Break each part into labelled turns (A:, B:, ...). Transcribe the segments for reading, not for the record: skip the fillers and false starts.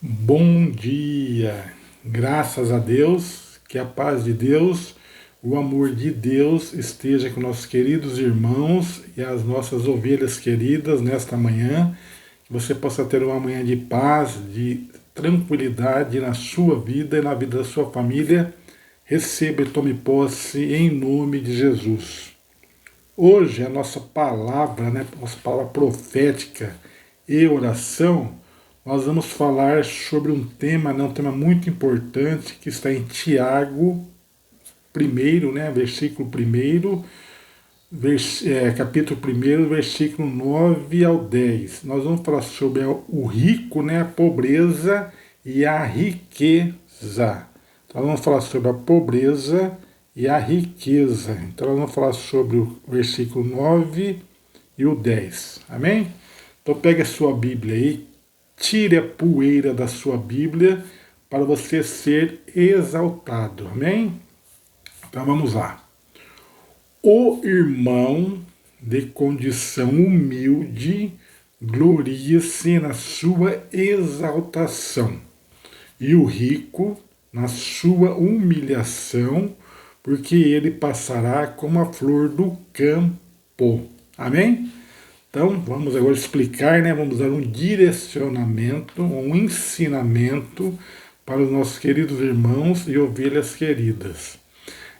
A: Bom dia, graças a Deus, que a paz de Deus, o amor de Deus esteja com nossos queridos irmãos e as nossas ovelhas queridas nesta manhã, que você possa ter uma manhã de paz, de tranquilidade na sua vida e na vida da sua família. Receba e tome posse em nome de Jesus. Hoje a nossa palavra, nossa palavra profética e oração, nós vamos falar sobre um tema, um tema muito importante que está em Tiago 1, versículo 1, capítulo 1, versículo 9 ao 10. Nós vamos falar sobre o rico, a pobreza e a riqueza. Então, nós vamos falar sobre a pobreza e a riqueza. Então, nós vamos falar sobre o versículo 9 e o 10. Amém? Então, pegue a sua Bíblia aí, tire a poeira da sua Bíblia para você ser exaltado. Amém? Então, vamos lá. O irmão de condição humilde gloria-se na sua exaltação, e o rico na sua humilhação, porque ele passará como a flor do campo. Amém? Então, vamos agora explicar, vamos dar um direcionamento, um ensinamento para os nossos queridos irmãos e ovelhas queridas.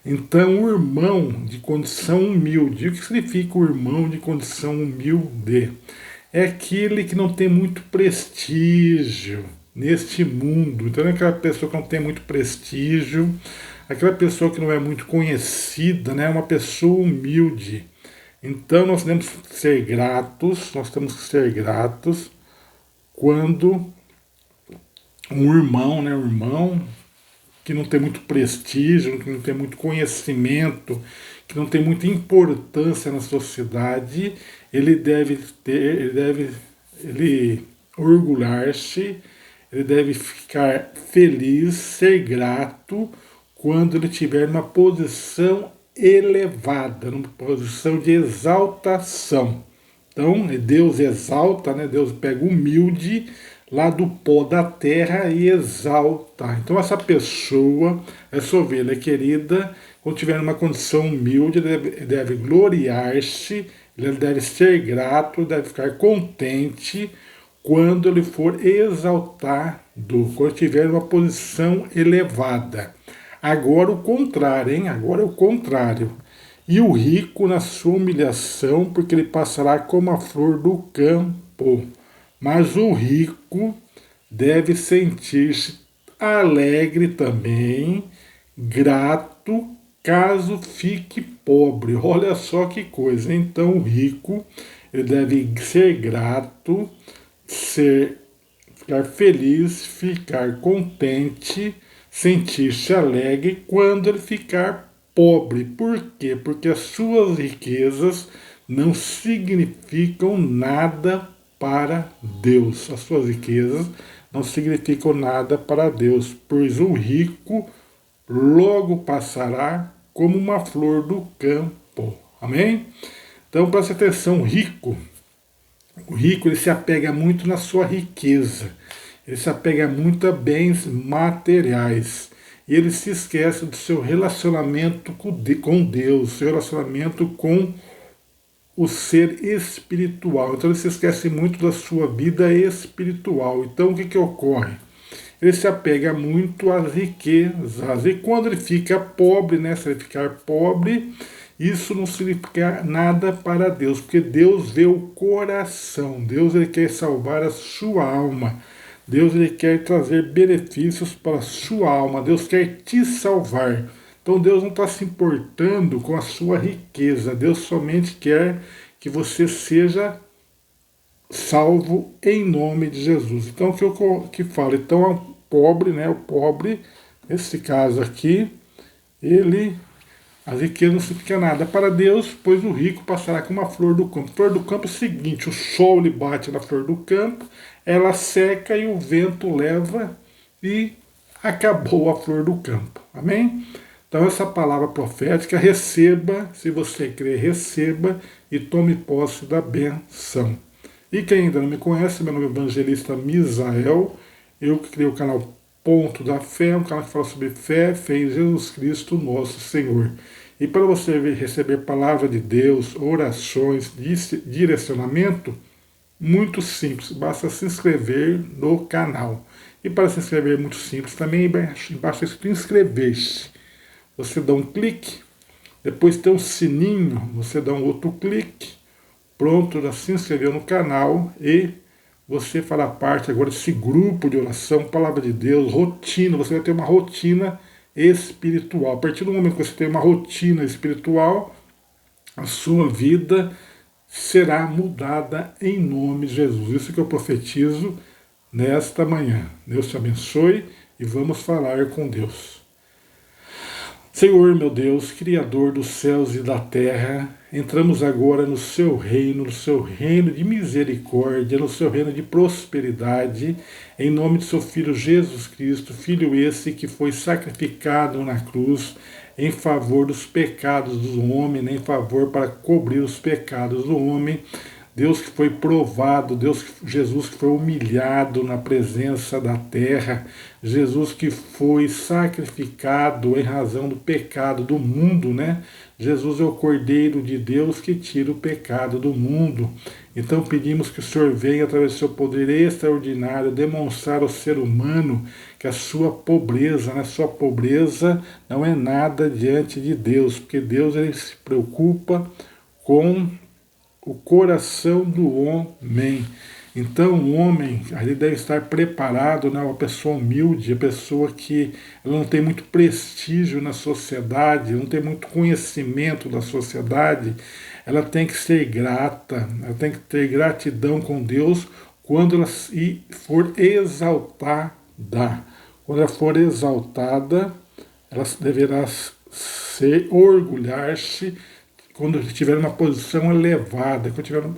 A: Então, o irmão de condição humilde, o que significa o irmão de condição humilde? É aquele que não tem muito prestígio neste mundo. Então, é aquela pessoa que não tem muito prestígio, aquela pessoa que não é muito conhecida, uma pessoa humilde. Então nós temos que ser gratos, quando um irmão que não tem muito prestígio, que não tem muito conhecimento, que não tem muita importância na sociedade, ele orgulhar-se, ele deve ficar feliz, ser grato quando ele tiver uma posição elevada, numa posição de exaltação. Então, Deus exalta, Deus pega o humilde lá do pó da terra e exalta. Então, essa pessoa, essa ovelha querida, quando tiver numa condição humilde, ele deve gloriar-se, ele deve ser grato, deve ficar contente quando ele for exaltado, quando tiver uma posição elevada. Agora o contrário, Agora é o contrário. E o rico na sua humilhação, porque ele passará como a flor do campo. Mas o rico deve sentir-se alegre também, grato, caso fique pobre. Olha só que coisa. Então o rico, ele deve ser grato, ficar feliz, ficar contente, sentir-se alegre quando ele ficar pobre. Por quê? Porque as suas riquezas não significam nada para Deus. As suas riquezas não significam nada para Deus, pois o rico logo passará como uma flor do campo. Amém? Então preste atenção, o rico ele se apega muito na sua riqueza. Ele se apega muito a bens materiais. E ele se esquece do seu relacionamento com Deus, seu relacionamento com o ser espiritual. Então ele se esquece muito da sua vida espiritual. Então o que ocorre? Ele se apega muito às riquezas. E quando ele fica pobre, se ele ficar pobre, isso não significa nada para Deus, porque Deus vê o coração. Deus ele quer salvar a sua alma. Deus ele quer trazer benefícios para a sua alma. Deus quer te salvar. Então Deus não está se importando com a sua riqueza. Deus somente quer que você seja salvo em nome de Jesus. Então o que eu falo? Então o pobre, nesse caso aqui, as riquezas não significam nada para Deus, pois o rico passará como uma flor do campo. Flor do campo é o seguinte: o sol ele bate na flor do campo, ela seca e o vento leva e acabou a flor do campo. Amém? Então essa palavra profética, receba, se você crer, receba e tome posse da benção. E quem ainda não me conhece, meu nome é Evangelista Misael, Eu que criei o canal Ponto da Fé, um canal que fala sobre fé em Jesus Cristo, nosso Senhor. E para você receber palavra de Deus, orações, direcionamento, muito simples, basta se inscrever no canal. E para se inscrever é muito simples, também embaixo escrito inscrever-se. Você dá um clique, depois tem um sininho, você dá um outro clique, pronto, já se inscreveu no canal e você fará parte agora desse grupo de oração, palavra de Deus, rotina, você vai ter uma rotina espiritual. A partir do momento que você tem uma rotina espiritual, a sua vida será mudada em nome de Jesus. Isso que eu profetizo nesta manhã. Deus te abençoe e vamos falar com Deus. Senhor, meu Deus, Criador dos céus e da terra, entramos agora no seu reino de misericórdia, no seu reino de prosperidade, em nome de seu Filho Jesus Cristo, Filho esse que foi sacrificado na cruz em favor dos pecados do homem, em favor para cobrir os pecados do homem. Deus que foi provado, Jesus que foi humilhado na presença da terra, Jesus que foi sacrificado em razão do pecado do mundo, né? Jesus é o Cordeiro de Deus que tira o pecado do mundo. Então pedimos que o Senhor venha, através do seu poder extraordinário, demonstrar ao ser humano que a sua pobreza, né? Sua pobreza não é nada diante de Deus, porque Deus ele se preocupa com o coração do homem. Então o homem ele deve estar preparado, né? Uma pessoa humilde, a pessoa que ela não tem muito prestígio na sociedade, não tem muito conhecimento da sociedade, ela tem que ser grata, ela tem que ter gratidão com Deus quando ela for exaltada. Quando ela for exaltada, ela deverá orgulhar-se quando estiver numa posição elevada,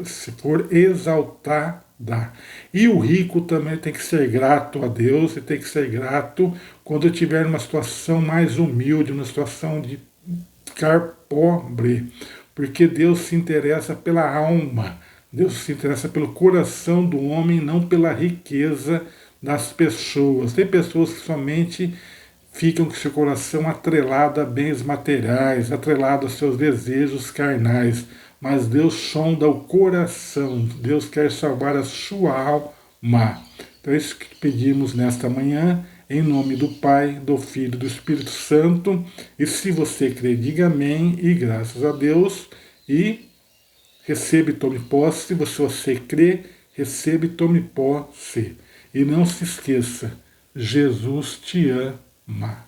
A: se for exaltada. E o rico também tem que ser grato a Deus, e tem que ser grato quando estiver numa situação mais humilde, numa situação de ficar pobre, porque Deus se interessa pela alma, Deus se interessa pelo coração do homem, não pela riqueza das pessoas. Tem pessoas que somente ficam com seu coração atrelado a bens materiais, atrelado a seus desejos carnais. Mas Deus sonda o coração, Deus quer salvar a sua alma. Então é isso que pedimos nesta manhã, em nome do Pai, do Filho e do Espírito Santo. E se você crê, diga amém e graças a Deus. E receba e tome posse. Se você crê, receba e tome posse. E não se esqueça, Jesus te ama.